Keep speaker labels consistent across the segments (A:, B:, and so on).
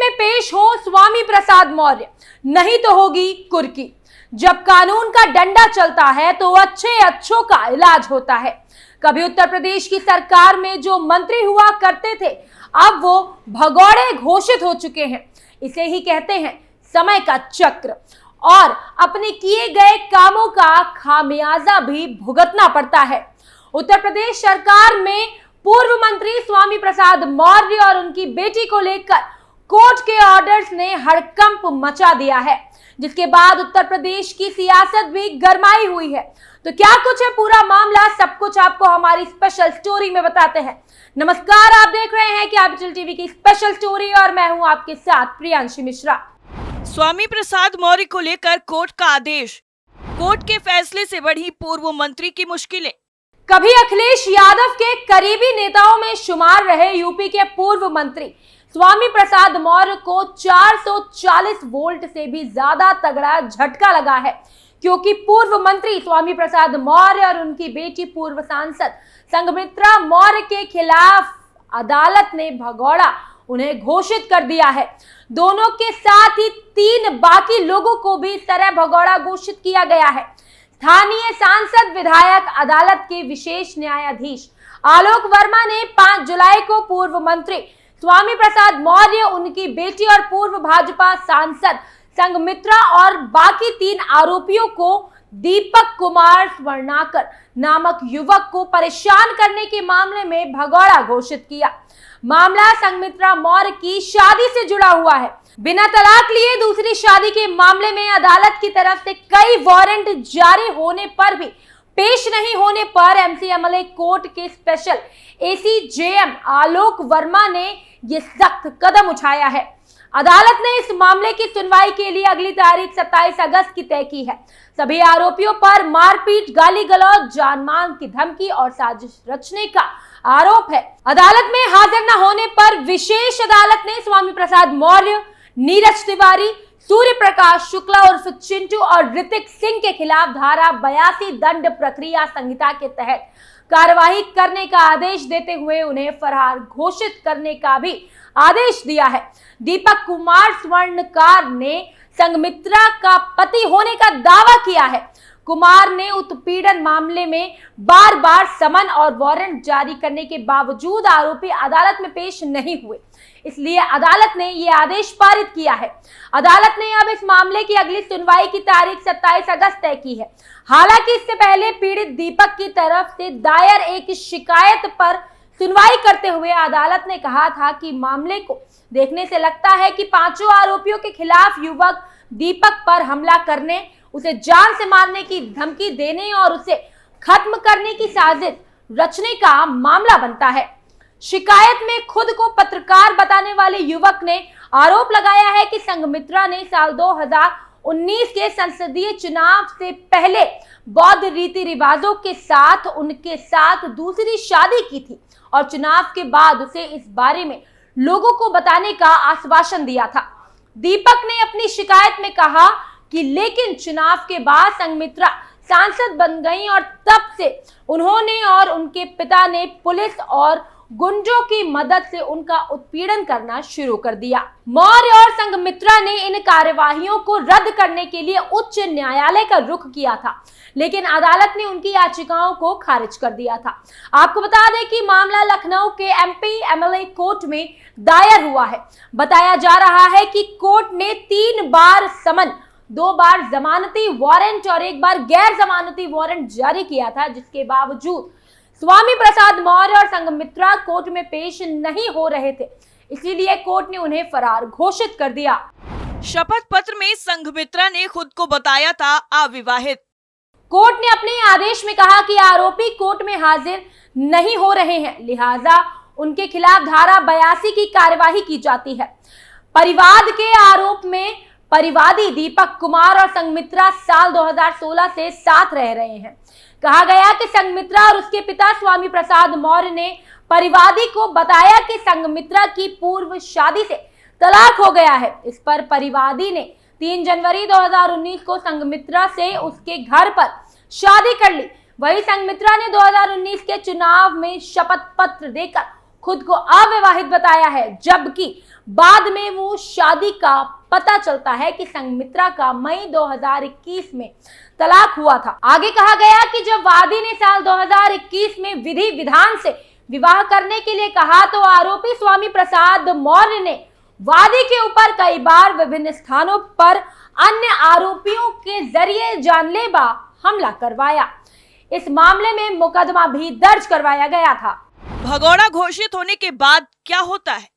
A: में पेश हो स्वामी प्रसाद मौर्य, नहीं तो होगी कुर्की। जब कानून का डंडा चलता है तो अच्छे अच्छों का इलाज होता है। कभी उत्तर प्रदेश की सरकार में जो मंत्री हुआ करते थे, अब वो भगौड़े घोषित हो चुके हैं। इसे ही कहते हैं समय का चक्र, और अपने किए गए कामों का खामियाजा भी भुगतना पड़ता है। उत्तर प्रदेश सरकार में पूर्व मंत्री स्वामी प्रसाद मौर्य और उनकी बेटी को लेकर कोर्ट के ऑर्डर्स ने हड़कंप मचा दिया है, जिसके बाद उत्तर प्रदेश की सियासत भी गरमाई हुई है। तो क्या कुछ है पूरा मामला, सब कुछ आपको हमारी स्पेशल स्टोरी में बताते हैं। नमस्कार, आप देख रहे हैं कैपिटल टीवी की स्पेशल स्टोरी और मैं हूं आपके साथ प्रियांशी मिश्रा।
B: स्वामी प्रसाद मौर्य को लेकर कोर्ट का आदेश, कोर्ट के फैसले से बढ़ी पूर्व मंत्री की मुश्किलें।
A: कभी अखिलेश यादव के करीबी नेताओं में शुमार रहे यूपी के पूर्व मंत्री स्वामी प्रसाद मौर्य को 440 वोल्ट से भी ज्यादा तगड़ा झटका लगा है, क्योंकि पूर्व मंत्री स्वामी प्रसाद मौर्य और उनकी बेटी पूर्व सांसद संघमित्रा मौर्य के खिलाफ अदालत ने भगौड़ा उन्हें घोषित कर दिया है। दोनों के साथ ही 3 बाकी लोगों को भी इस तरह भगौड़ा घोषित किया गया है। स्थानीय सांसद विधायक अदालत के विशेष न्यायाधीश आलोक वर्मा ने 5 जुलाई को पूर्व मंत्री स्वामी प्रसाद मौर्य, उनकी बेटी और पूर्व भाजपा सांसद संघमित्रा और बाकी 3 आरोपियों को दीपक कुमार स्वर्णाकर नामक युवक को परेशान करने के मामले में भगौड़ा घोषित किया। मामला संघमित्रा मौर्य की शादी से जुड़ा हुआ है। बिना तलाक लिए दूसरी शादी के मामले में अदालत की तरफ से कई वारंट जारी होने पर भी पेश नहीं होने पर एमसीएमएलए कोर्ट के स्पेशल एसीजेएम आलोक वर्मा ने ये सख्त कदम उठाया है। अदालत ने इस मामले की सुनवाई के लिए अगली तारीख 27 अगस्त की तय की है। सभी आरोपियों पर मारपीट, गाली गलौज, जानमाल की धमकी और साजिश रचने का आरोप है। अदालत में हाजिर न होने पर विशेष अदालत ने स्वामी प्रसाद मौर्य, नीरज तिवारी, सूर्य प्रकाश शुक्ला उर्फ चिंटू और ऋतिक सिंह के खिलाफ धारा 82 दंड प्रक्रिया संहिता के तहत कार्यवाही करने का आदेश देते हुए उन्हें फरार घोषित करने का भी आदेश दिया है। दीपक कुमार स्वर्णकार ने संघमित्रा का पति होने का दावा किया है। कुमार ने उत्पीड़न मामले में बार बार समन और वारंट जारी करने के बावजूद आरोपी अदालत में पेश नहीं हुए, इसलिए अदालत ने यह आदेश पारित किया है। अदालत ने अब इस मामले की अगली सुनवाई की तारीख 27 अगस्त तय की है। हालांकि इससे पहले पीड़ित दीपक की तरफ से दायर एक शिकायत पर सुनवाई करते हुए अदालत ने कहा था कि मामले को देखने से लगता है कि 5 आरोपियों के खिलाफ युवक दीपक पर हमला करने, उसे जान से मारने की धमकी देने और उसे खत्म करने की साजिश रचने का मामला बनता है। शिकायत में खुद को पत्रकार बताने वाले युवक ने आरोप लगाया है कि संघमित्रा ने साल 2019 के संसदीय चुनाव से पहले बौद्ध रीति रिवाजों के साथ उनके साथ दूसरी शादी की थी और चुनाव के बाद उसे इस बारे में लोगों को बताने का आश्वासन दिया था। दीपक ने अपनी शिकायत में कहा कि लेकिन चुनाव के बाद संघमित्रा सांसद बन गई और तब से उन्होंने और उनके पिता ने पुलिस और गुंडों की मदद से उनका उत्पीड़न करना शुरू कर दिया। मौर्य और संघमित्रा ने इन कार्यवाहियों को रद्द करने के लिए उच्च न्यायालय का रुख किया था, लेकिन अदालत ने उनकी याचिकाओं को खारिज कर दिया था। आपको बता दें कि मामला लखनऊ के एमपीएमएलए कोर्ट में दायर हुआ है। बताया जा रहा है कि कोर्ट ने 3 बार समन, 2 बार जमानती वारंट और 1 बार गैर जमानती वारंट जारी किया था, जिसके बावजूद स्वामी प्रसाद मौर्य और संघमित्रा कोर्ट में पेश नहीं हो रहे थे, इसीलिए कोर्ट ने उन्हें फरार घोषित कर दिया।
B: शपथ पत्र में संघमित्रा ने खुद को बताया था अविवाहित।
A: कोर्ट ने अपने आदेश में कहा कि आरोपी कोर्ट में हाजिर नहीं हो रहे हैं, लिहाजा उनके खिलाफ धारा 82 की कार्यवाही की जाती है। परिवाद के आरोप में परिवादी दीपक कुमार और संघमित्रा साल 2016 से साथ रह रहे हैं। कहा गया कि संघमित्रा और उसके पिता स्वामी प्रसाद मौर्य ने परिवादी को बताया कि संघमित्रा की पूर्व शादी से तलाक हो गया है। इस पर परिवादी ने 3 जनवरी 2019 को संघमित्रा से उसके घर पर शादी कर ली। वही संघमित्रा ने 2019 के चुनाव में शपथ पत्र देकर खुद को अविवाहित बताया है, जबकि बाद में वो शादी का पता चलता है कि संघमित्रा का मई 2021 में तलाक हुआ था। आगे कहा गया कि जब वादी ने साल 2021 में विधि विधान से विवाह करने के लिए कहा तो आरोपी स्वामी प्रसाद मौर्य ने वादी के ऊपर कई बार विभिन्न स्थानों पर अन्य आरोपियों के जरिए जानलेवा हमला करवाया। इस मामले में मुकदमा भी दर्ज करवाया गया था।
B: भगोड़ा घोषित होने के बाद क्या होता है?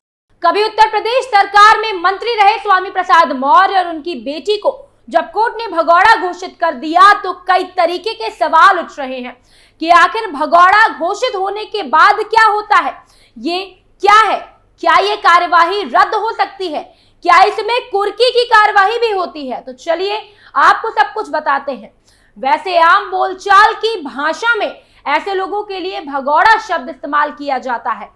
A: कभी उत्तर प्रदेश सरकार में मंत्री रहे स्वामी प्रसाद मौर्य और उनकी बेटी को जब कोर्ट ने भगोड़ा घोषित कर दिया तो कई तरीके के सवाल उठ रहे हैं कि आखिर भगोड़ा घोषित होने के बाद क्या होता है, ये क्या है, क्या ये कार्यवाही रद्द हो सकती है, क्या इसमें कुर्की की कार्यवाही भी होती है? तो चलिए आपको सब कुछ बताते हैं। वैसे आम बोलचाल की भाषा में ऐसे लोगों के लिए भगोड़ा शब्द इस्तेमाल किया जाता है,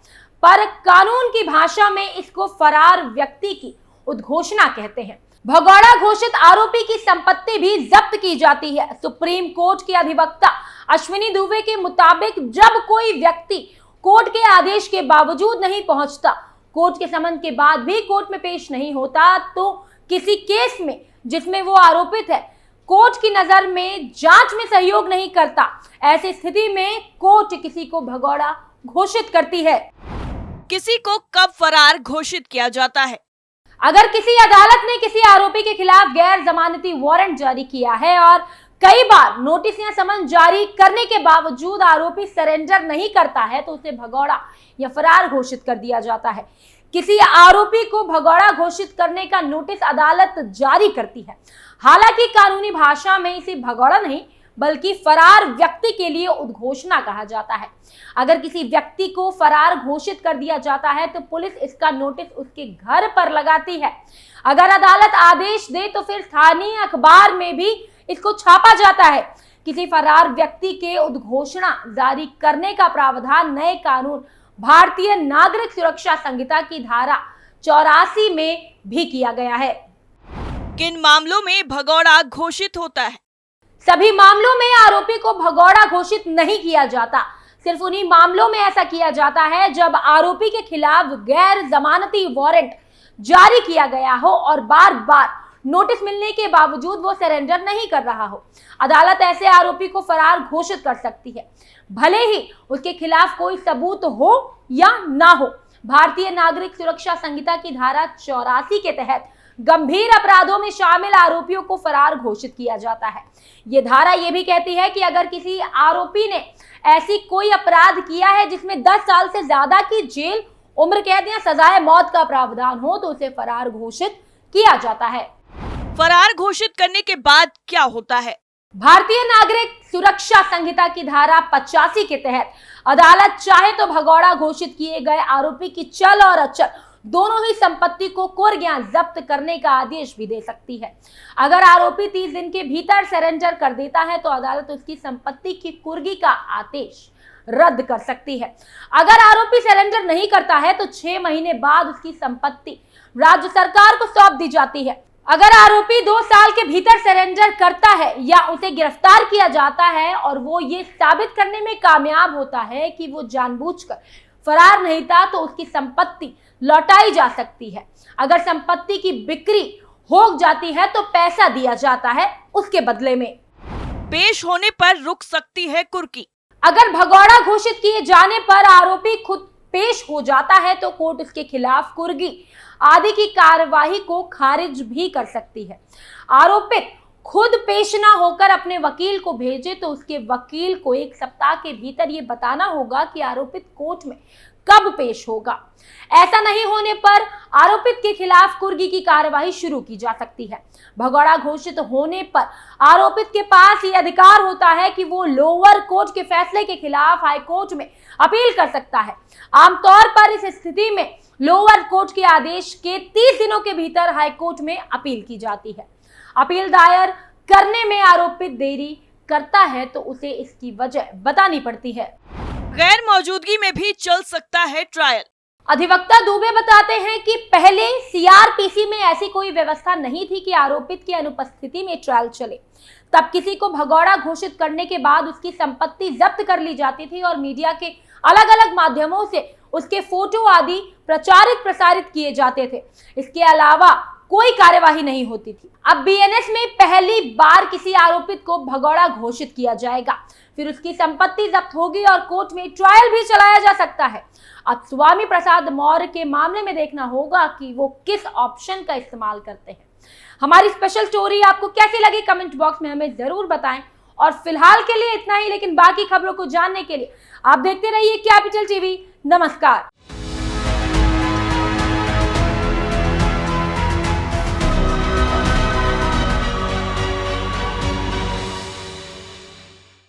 A: पर कानून की भाषा में इसको फरार व्यक्ति की उद्घोषणा कहते हैं। भगोड़ा घोषित आरोपी की संपत्ति भी जब्त की जाती है। सुप्रीम कोर्ट के अधिवक्ता अश्विनी दुबे के मुताबिक जब कोई व्यक्ति कोर्ट के आदेश के बावजूद नहीं पहुंचता, कोर्ट के समन के बाद भी कोर्ट में पेश नहीं होता, तो किसी केस में जिसमें वो आरोपित है कोर्ट की नजर में जांच में सहयोग नहीं करता, ऐसी स्थिति में कोर्ट किसी को भगोड़ा घोषित करती है।
B: किसी को कब फरार घोषित किया जाता है?
A: अगर किसी अदालत ने किसी आरोपी के खिलाफ गैर जमानती वारंट जारी किया है और कई बार नोटिस या समन जारी करने के बावजूद आरोपी सरेंडर नहीं करता है तो उसे भगोड़ा या फरार घोषित कर दिया जाता है। किसी आरोपी को भगोड़ा घोषित करने का नोटिस अदालत जारी करती है। हालांकि कानूनी भाषा में इसे भगोड़ा नहीं बल्कि फरार व्यक्ति के लिए उद्घोषणा कहा जाता है। अगर किसी व्यक्ति को फरार घोषित कर दिया जाता है तो पुलिस इसका नोटिस उसके घर पर लगाती है। अगर अदालत आदेश दे तो फिर स्थानीय अखबार में भी इसको छापा जाता है। किसी फरार व्यक्ति के उद्घोषणा जारी करने का प्रावधान नए कानून भारतीय नागरिक सुरक्षा संहिता की धारा 84 में भी किया गया है।
B: किन मामलों में भगोड़ा घोषित होता है?
A: सभी मामलों में आरोपी को भगोड़ा घोषित नहीं किया जाता। सिर्फ उन्हीं मामलों में ऐसा किया जाता है जब आरोपी के खिलाफ गैर जमानती वारंट जारी किया गया हो और बार बार नोटिस मिलने के बावजूद वो सरेंडर नहीं कर रहा हो। अदालत ऐसे आरोपी को फरार घोषित कर सकती है, भले ही उसके खिलाफ कोई सबूत हो या ना हो। भारतीय नागरिक सुरक्षा संहिता की धारा 84 के तहत गंभीर अपराधों में शामिल आरोपियों को फरार घोषित किया जाता है। ये धारा ये भी कहती है कि अगर किसी आरोपी ने ऐसी कोई अपराध किया है जिसमें 10 साल से ज्यादा की जेल, उम्र कैद या सजाए मौत का प्रावधान हो तो उसे फरार घोषित किया जाता है।
B: फरार घोषित करने के बाद क्या होता है?
A: भारतीय नागरिक सुरक्षा संहिता की धारा 85 के तहत अदालत चाहे तो भगोड़ा घोषित किए गए आरोपी की चल और अचल दोनों ही संपत्ति को कुर्क या जब्त करने का आदेश भी दे सकती है। अगर आरोपी 30 दिन के भीतर सरेंडर कर देता है तो अदालत उसकी संपत्ति की कुर्की का आदेश रद्द कर सकती है। अगर आरोपी सरेंडर नहीं करता है तो 6 महीने बाद उसकी संपत्ति राज्य सरकार को सौंप दी जाती है। अगर आरोपी 2 साल के भीतर सरेंडर करता है या उसे गिरफ्तार किया जाता है और वो ये साबित करने में कामयाब होता है कि वो जानबूझकर फरार नहीं था तो उसकी संपत्ति लौटाई जा सकती है। अगर संपत्ति की बिक्री हो जाती है तो पैसा दिया जाता है उसके बदले में।
B: पेश होने पर रुक सकती है कुर्की।
A: अगर भगोड़ा घोषित किए जाने पर आरोपी खुद पेश हो जाता है तो कोर्ट उसके खिलाफ कुर्की आदि की कार्यवाही को खारिज भी कर सकती है। आरोपित खुद पेश ना होकर अपने वकील को भेजे तो उसके वकील को 1 सप्ताह के भीतर ये बताना होगा कि आरोपित कोर्ट में कब पेश होगा। ऐसा नहीं होने पर आरोपित के खिलाफ कुर्की की कार्यवाही शुरू की जा सकती है। भगोड़ा घोषित होने पर आरोपित के पास ये अधिकार होता है कि वो लोअर कोर्ट के फैसले के खिलाफ हाई कोर्ट में अपील कर सकता है। आमतौर पर इस स्थिति में लोअर कोर्ट के आदेश के 30 दिनों के भीतर हाई कोर्ट में अपील की जाती है। अपील दायर करने में आरोपित देरी करता है तो उसे इसकी वजह बतानी पड़ती है।
B: गैर मौजूदगी में भी चल सकता है ट्रायल।
A: अधिवक्ता दुबे बताते हैं कि पहले सीआरपीसी में ऐसी कोई व्यवस्था नहीं थी कि आरोपित की अनुपस्थिति में ट्रायल चले। तब किसी को भगोड़ा घोषित करने के बाद उसकी संपत्ति जब्त कर ली जाती थी और मीडिया के अलग अलग माध्यमों से उसके फोटो आदि प्रचारित प्रसारित किए जाते थे। इसके अलावा कोई कार्यवाही नहीं होती थी। अब बीएनएस में पहली बार किसी आरोपित को भगौड़ा घोषित किया जाएगा, फिर उसकी संपत्ति जब्त होगी और कोर्ट में ट्रायल भी चलाया जा सकता है। अब स्वामी प्रसाद मौर्य के मामले में देखना होगा कि वो किस ऑप्शन का इस्तेमाल करते हैं। हमारी स्पेशल स्टोरी आपको कैसी लगी कमेंट बॉक्स में हमें जरूर बताएं। और फिलहाल के लिए इतना ही, लेकिन बाकी खबरों को जानने के लिए आप देखते रहिए कैपिटल टीवी। नमस्कार।